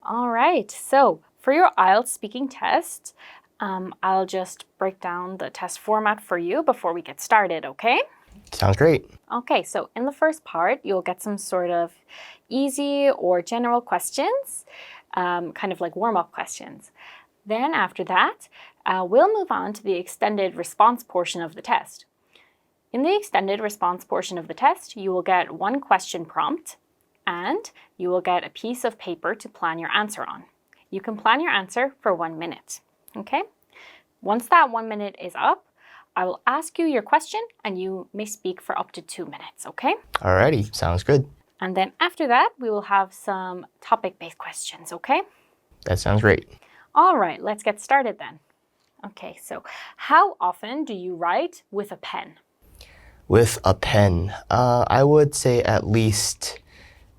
All right, so for your IELTS speaking test, I'll just break down the test format for you before we get started, okay? Sounds great. Okay, so in the first part, you'll get some sort of easy or general questions, kind of like warm-up questions. Then after that, we'll move on to the extended response portion of the test. In the extended response portion of the test, you will get one question prompt, and you will get a piece of paper to plan your answer on. You can plan your answer for 1 minute, okay? Once that 1 minute is up, I will ask you your question and you may speak for up to 2 minutes, okay? Alrighty, sounds good. And then after that, we will have some topic-based questions, okay? That sounds great. All right, let's get started then. Okay, so how often do you write with a pen? With a pen, I would say at least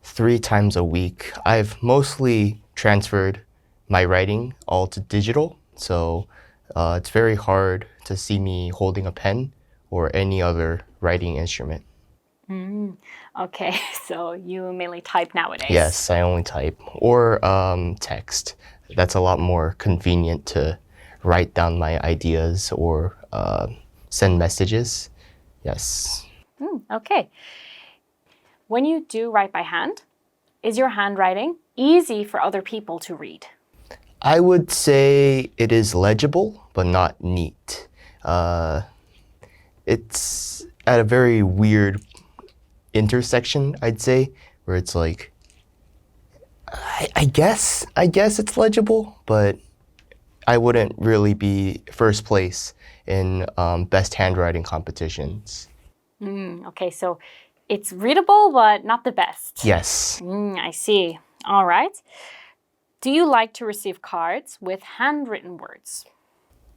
3 times a week. I've mostly transferred my writing all to digital, so it's very hard to see me holding a pen or any other writing instrument. Okay, so you mainly type nowadays. Yes, I only type. Or text. That's a lot more convenient to write down my ideas or send messages. Yes. Okay. When you do write by hand, is your handwriting easy for other people to read? I would say it is legible, but not neat. It's at a very weird intersection, I'd say, where it's like, I guess it's legible, but I wouldn't really be first place in best handwriting competitions. Okay, so it's readable, but not the best. Yes. I see. All right. Do you like to receive cards with handwritten words?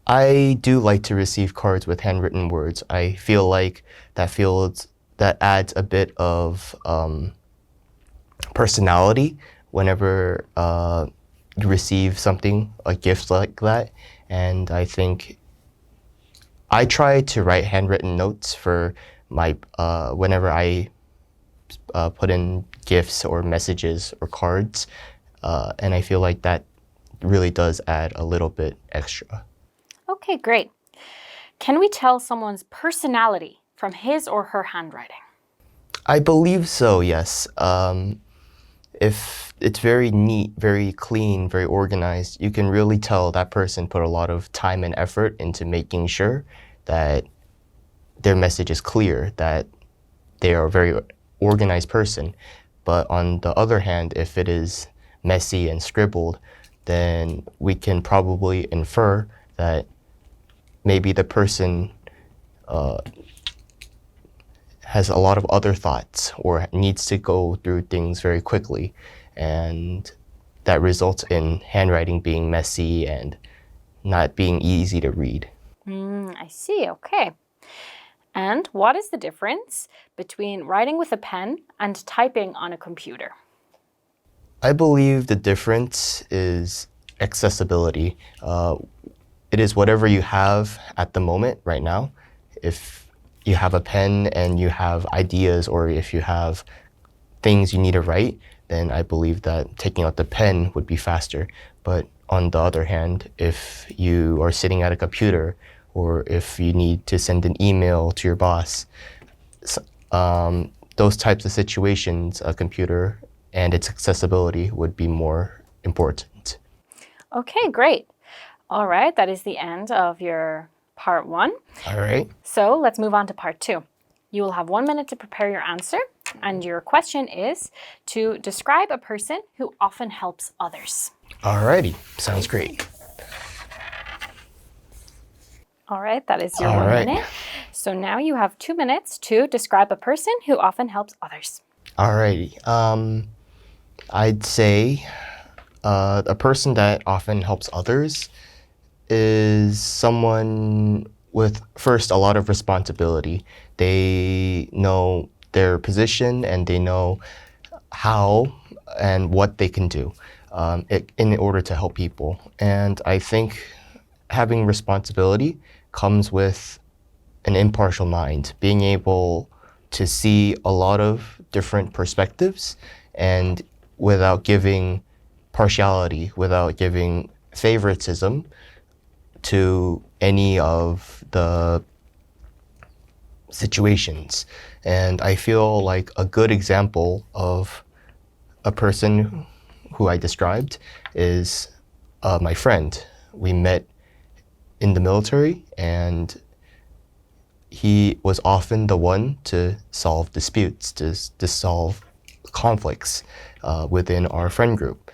I do like to receive cards with handwritten words. I feel like that adds a bit of personality whenever you receive something, a gift like that. And I think I try to write handwritten notes for my whenever I put in gifts or messages or cards, and I feel like that really does add a little bit extra. Okay, great. Can we tell someone's personality from his or her handwriting? I believe so, yes. If it's very neat, very clean, very organized, you can really tell that person put a lot of time and effort into making sure that their message is clear, that they are a very organized person. But on the other hand, if it is messy and scribbled, then we can probably infer that maybe the person has a lot of other thoughts or needs to go through things very quickly, and that results in handwriting being messy and not being easy to read. I see, okay. And what is the difference between writing with a pen and typing on a computer? I believe the difference is accessibility. It is whatever you have at the moment right now. If you have a pen and you have ideas, or if you have things you need to write, then I believe that taking out the pen would be faster. But on the other hand, if you are sitting at a computer, or if you need to send an email to your boss, those types of situations, a computer and its accessibility would be more important. Okay, great. All right, that is the end of your part 1. All right. So let's move on to part 2. You will have 1 minute to prepare your answer, and your question is to describe a person who often helps others. Alrighty, sounds great. All right, that is your All 1 right. minute. So now you have 2 minutes to describe a person who often helps others. Alrighty. I'd say a person that often helps others is someone with, first, a lot of responsibility. They know their position and they know how and what they can do in order to help people. And I think having responsibility comes with an impartial mind, being able to see a lot of different perspectives and without giving partiality, without giving favoritism to any of the situations. And I feel like a good example of a person who I described is my friend. We met in the military, and he was often the one to solve disputes, to solve conflicts within our friend group.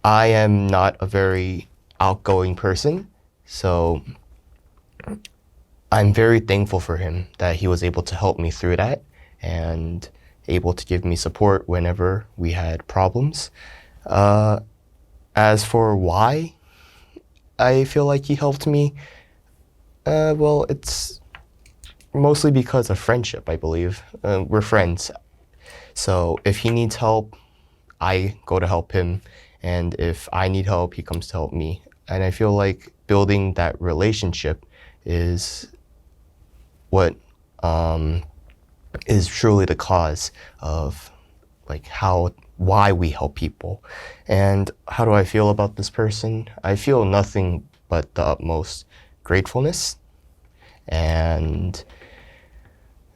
I am not a very outgoing person, so I'm very thankful for him that he was able to help me through that and able to give me support whenever we had problems. As for why I feel like he helped me, well, it's mostly because of friendship, I believe. We're friends. So if he needs help, I go to help him. And if I need help, he comes to help me. And I feel like building that relationship is what is truly the cause of like why we help people. And how do I feel about this person? I feel nothing but the utmost gratefulness. And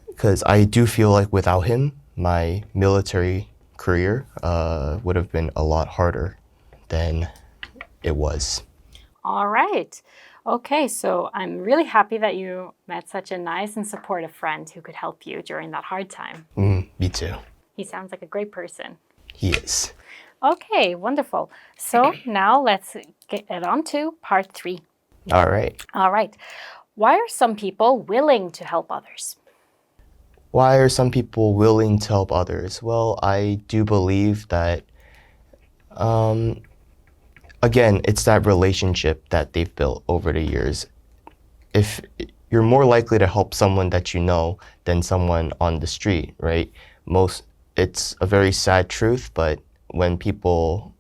because I do feel like without him, my military career would have been a lot harder than it was. All right. Okay, so I'm really happy that you met such a nice and supportive friend who could help you during that hard time. Me too. He sounds like a great person. He is. Okay, wonderful. So now let's get on to part 3. All right. All right. Why are some people willing to help others? Why are some people willing to help others? Well, I do believe that, again, it's that relationship that they've built over the years. If you're more likely to help someone that you know than someone on the street, right? It's a very sad truth, but when people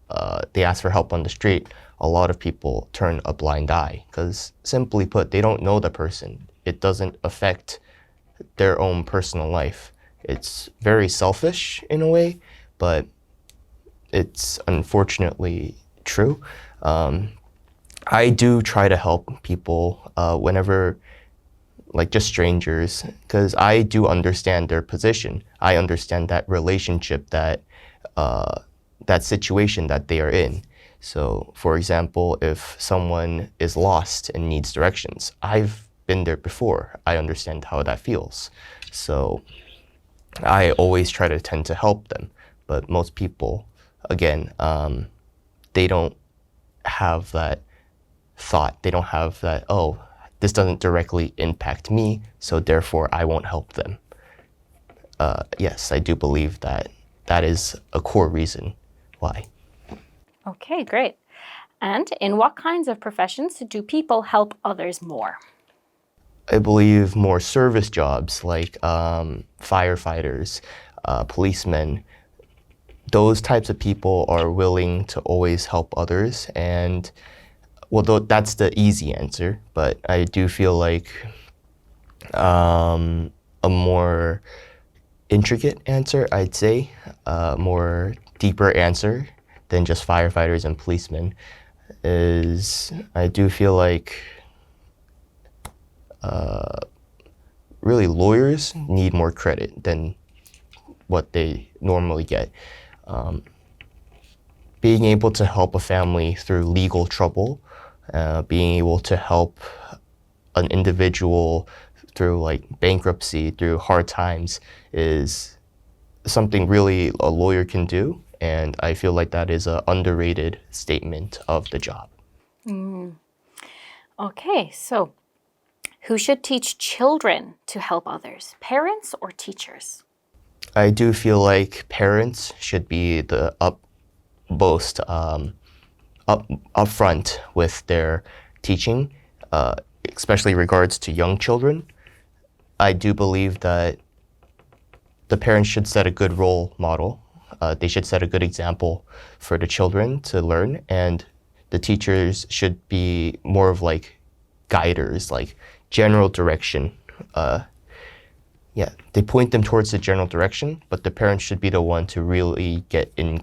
they ask for help on the street, a lot of people turn a blind eye because, simply put, they don't know the person. It doesn't affect their own personal life. It's very selfish in a way, but it's unfortunately true. I do try to help people whenever, like just strangers, because I do understand their position. I understand that relationship, that situation that they are in. So, for example, if someone is lost and needs directions, I've been there before. I understand how that feels. So I always try to tend to help them. But most people, again, they don't have that thought. They don't have that, oh, this doesn't directly impact me, so therefore I won't help them. Yes, I do believe that that is a core reason why. Okay, great. And in what kinds of professions do people help others more? I believe more service jobs like firefighters, policemen, those types of people are willing to always help others. And well, that's the easy answer, but I do feel like a more intricate answer, I'd say, a more deeper answer than just firefighters and policemen is I do feel like really lawyers need more credit than what they normally get. Being able to help a family through legal trouble, being able to help an individual through like bankruptcy, through hard times, is something really a lawyer can do. And I feel like that is an underrated statement of the job. Okay, so who should teach children to help others, parents or teachers? I do feel like parents should be the upfront with their teaching, especially regards to young children. I do believe that the parents should set a good role model. They should set a good example for the children to learn, and the teachers should be more of like guiders, like general direction. They point them towards the general direction, but the parents should be the one to really get in,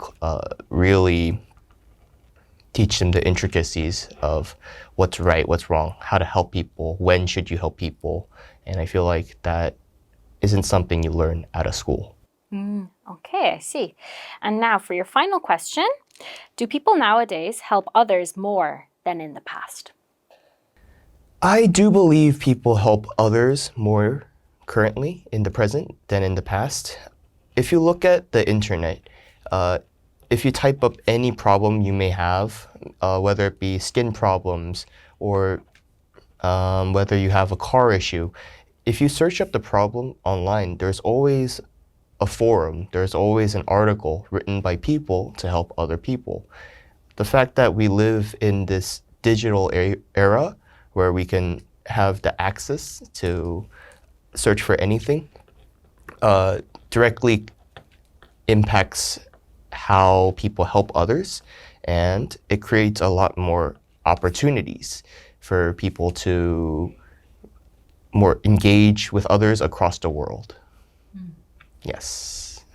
really teach them the intricacies of what's right, what's wrong, how to help people, when should you help people. And I feel like that isn't something you learn out of school. Okay, I see. And now for your final question, do people nowadays help others more than in the past? I do believe people help others more currently in the present than in the past. If you look at the internet, if you type up any problem you may have, whether it be skin problems or whether you have a car issue, if you search up the problem online, there's always a forum, there's always an article written by people to help other people. The fact that we live in this digital era where we can have the access to search for anything directly impacts how people help others, and it creates a lot more opportunities for people to more engage with others across the world. Yes.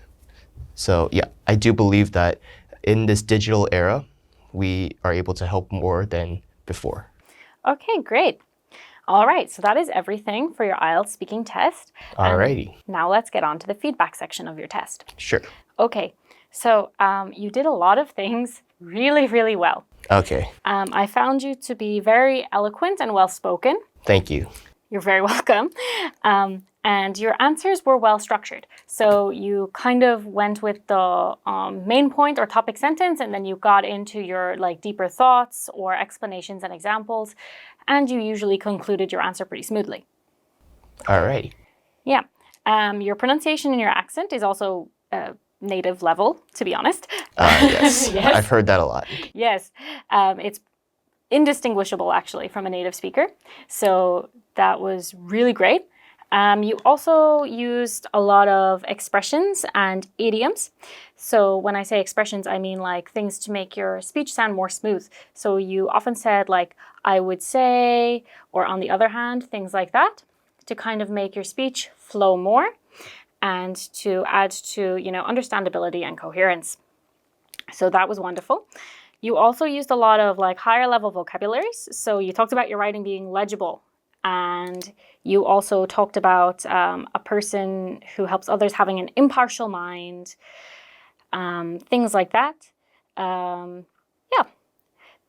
So yeah, I do believe that in this digital era, we are able to help more than before. Okay, great. All right, so that is everything for your IELTS speaking test. Alrighty. Now let's get on to the feedback section of your test. Sure. Okay, so you did a lot of things really, really well. Okay. I found you to be very eloquent and well-spoken. Thank you. You're very welcome. And your answers were well structured. So you kind of went with the main point or topic sentence, and then you got into your deeper thoughts or explanations and examples, and you usually concluded your answer pretty smoothly. Alrighty. Yeah. Your pronunciation and your accent is also native level, to be honest. Yes. Yes. I've heard that a lot. Yes. It's indistinguishable, actually, from a native speaker. So that was really great. You also used a lot of expressions and idioms. So when I say expressions, I mean things to make your speech sound more smooth. So you often said I would say, or on the other hand, things like that, to kind of make your speech flow more and to add to, understandability and coherence. So that was wonderful. You also used a lot of higher level vocabularies. So you talked about your writing being legible, and you also talked about a person who helps others having an impartial mind, things like that. Yeah.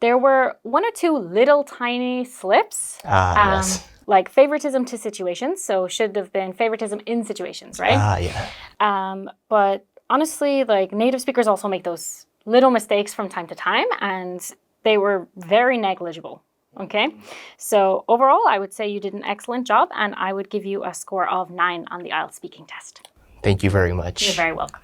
There were one or two little tiny slips. Yes. Like favoritism to situations. So should have been favoritism in situations, right? Yeah. But honestly, native speakers also make those little mistakes from time to time, and they were very negligible. Okay, so overall, I would say you did an excellent job, and I would give you a score of 9 on the IELTS speaking test. Thank you very much. You're very welcome.